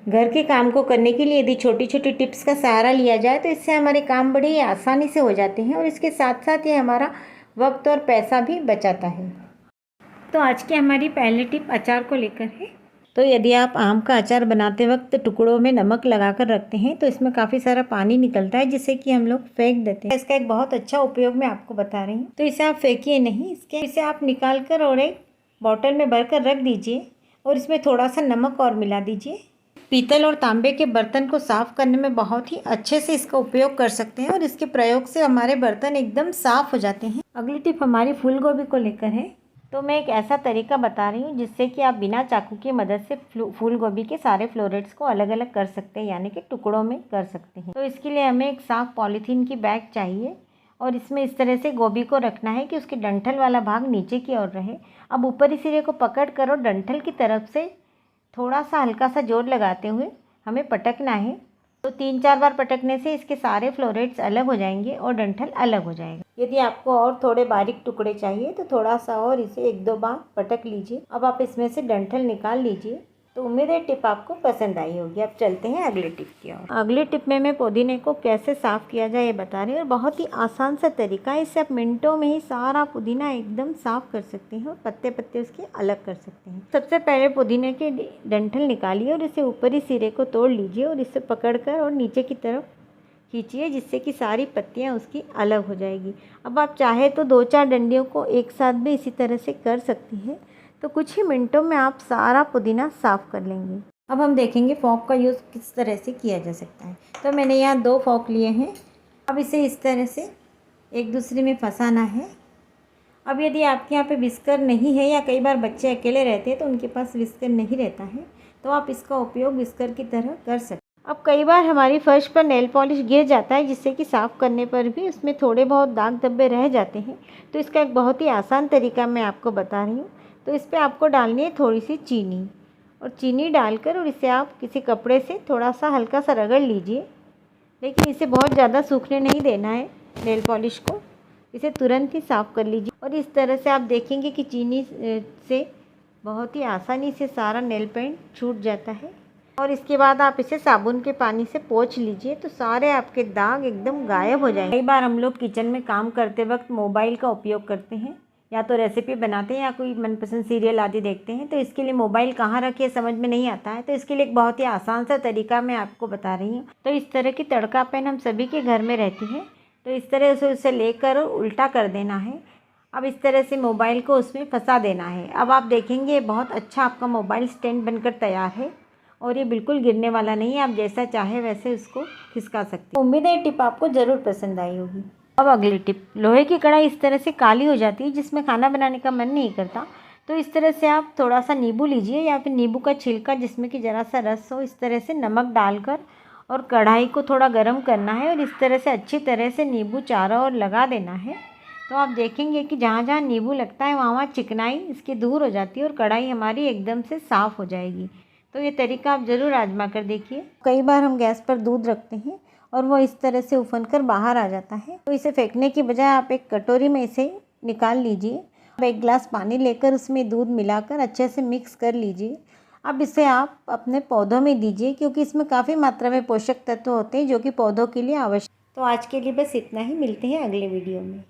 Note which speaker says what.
Speaker 1: घर के काम को करने के लिए यदि छोटी छोटी टिप्स का सहारा लिया जाए तो इससे हमारे काम बड़े ही आसानी से हो जाते हैं और इसके साथ साथ ये हमारा वक्त और पैसा भी बचाता है। तो आज की हमारी पहली टिप अचार को लेकर है। तो यदि आप आम का अचार बनाते वक्त टुकड़ों में नमक लगाकर रखते हैं तो इसमें काफ़ी सारा पानी निकलता है जिससे कि हम लोग फेंक देते हैं। इसका एक बहुत अच्छा उपयोग मैं आपको बता रही हूँ। तो इसे आप फेंकिए नहीं, इसे आप निकाल कर और एक बॉटल में भरकर रख दीजिए और इसमें थोड़ा सा नमक और मिला दीजिए। पीतल और तांबे के बर्तन को साफ़ करने में बहुत ही अच्छे से इसका उपयोग कर सकते हैं और इसके प्रयोग से हमारे बर्तन एकदम साफ़ हो जाते हैं। अगली टिप हमारी फूल गोभी को लेकर है। तो मैं एक ऐसा तरीका बता रही हूँ जिससे कि आप बिना चाकू की मदद से फूल गोभी के सारे फ्लोरेट्स को अलग अलग कर सकते हैं, यानी कि टुकड़ों में कर सकते हैं। तो इसके लिए हमें एक साफ पॉलीथीन की बैग चाहिए और इसमें इस तरह से गोभी को रखना है कि उसके डंठल वाला भाग नीचे की ओर रहे। अब ऊपरी सिरे को पकड़ कर और डंठल की तरफ से थोड़ा सा हल्का सा जोर लगाते हुए हमें पटकना है। तो 3-4 बार पटकने से इसके सारे फ्लोरेट्स अलग हो जाएंगे और डंठल अलग हो जाएगा। यदि आपको और थोड़े बारीक टुकड़े चाहिए तो थोड़ा सा और इसे 1-2 बार पटक लीजिए। अब आप इसमें से डंठल निकाल लीजिए। तो उम्मीद है टिप आपको पसंद आई होगी। अब चलते हैं अगले टिप की ओर। अगले टिप में मैं पुदीने को कैसे साफ़ किया जाए ये बता रही हूँ और बहुत ही आसान सा तरीका है। इससे आप मिनटों में ही सारा पुदीना एकदम साफ़ कर सकते हैं और पत्ते पत्ते उसके अलग कर सकते हैं। सबसे पहले पुदीने के डंठल निकालिए और इसे ऊपरी सिरे को तोड़ लीजिए और इसे पकड़कर और नीचे की तरफ खींचिए जिससे कि सारी पत्तियाँ उसकी अलग हो जाएगी। अब आप चाहे तो 2-4 डंडियों को एक साथ भी इसी तरह से कर सकती हैं। तो कुछ ही मिनटों में आप सारा पुदीना साफ़ कर लेंगे। अब हम देखेंगे फॉक का यूज़ किस तरह से किया जा सकता है। तो मैंने यहाँ 2 फॉक लिए हैं। अब इसे इस तरह से एक दूसरे में फंसाना है। अब यदि आपके यहाँ पे विस्कर नहीं है या कई बार बच्चे अकेले रहते हैं तो उनके पास विस्कर नहीं रहता है तो आप इसका उपयोग विस्कर की तरह कर सकते हैं। अब कई बार हमारी फर्श पर नेल पॉलिश गिर जाता है जिससे कि साफ़ करने पर भी उसमें थोड़े बहुत दाग धब्बे रह जाते हैं। तो इसका एक बहुत ही आसान तरीका मैं आपको बता रही हूँ। तो इस पर आपको डालनी है थोड़ी सी चीनी और चीनी डालकर और इसे आप किसी कपड़े से थोड़ा सा हल्का सा रगड़ लीजिए। लेकिन इसे बहुत ज़्यादा सूखने नहीं देना है नेल पॉलिश को। इसे तुरंत ही साफ़ कर लीजिए और इस तरह से आप देखेंगे कि चीनी से बहुत ही आसानी से सारा नेल पेंट छूट जाता है। और इसके बाद आप इसे साबुन के पानी से पोंछ लीजिए तो सारे आपके दाग एकदम गायब हो जाएंगे। कई बार हम लोग किचन में काम करते वक्त मोबाइल का उपयोग करते हैं, या तो रेसिपी बनाते हैं या कोई मनपसंद सीरियल आदि देखते हैं। तो इसके लिए मोबाइल कहाँ रखे समझ में नहीं आता है। तो इसके लिए एक बहुत ही आसान सा तरीका मैं आपको बता रही हूँ। तो इस तरह की तड़का पेन हम सभी के घर में रहती है। तो इस तरह से उसे लेकर उल्टा कर देना है। अब इस तरह से मोबाइल को उसमें फंसा देना है। अब आप देखेंगे बहुत अच्छा आपका मोबाइल स्टैंड बनकर तैयार है और ये बिल्कुल गिरने वाला नहीं है। आप जैसा चाहे वैसे उसको खिसका सकते हैं। उम्मीद है टिप आपको ज़रूर पसंद आई होगी। अब अगली टिप, लोहे की कढ़ाई इस तरह से काली हो जाती है जिसमें खाना बनाने का मन नहीं करता। तो इस तरह से आप थोड़ा सा नींबू लीजिए या फिर नींबू का छिलका जिसमें कि ज़रा सा रस हो, इस तरह से नमक डालकर और कढ़ाई को थोड़ा गर्म करना है और इस तरह से अच्छी तरह से नींबू चारों ओर लगा देना है। तो आप देखेंगे कि जहाँ जहाँ नींबू लगता है वहाँ वहाँ चिकनाई इसकी दूर हो जाती है और कढ़ाई हमारी एकदम से साफ़ हो जाएगी। तो ये तरीका आप ज़रूर आजमा कर देखिए। कई बार हम गैस पर दूध रखते हैं और वो इस तरह से उफन कर बाहर आ जाता है। तो इसे फेंकने की बजाय आप एक कटोरी में इसे निकाल लीजिए। अब एक गिलास पानी लेकर उसमें दूध मिलाकर अच्छे से मिक्स कर लीजिए। अब इसे आप अपने पौधों में दीजिए क्योंकि इसमें काफ़ी मात्रा में पोषक तत्व होते हैं जो कि पौधों के लिए आवश्यक। तो आज के लिए बस इतना ही। मिलते हैं अगले वीडियो में।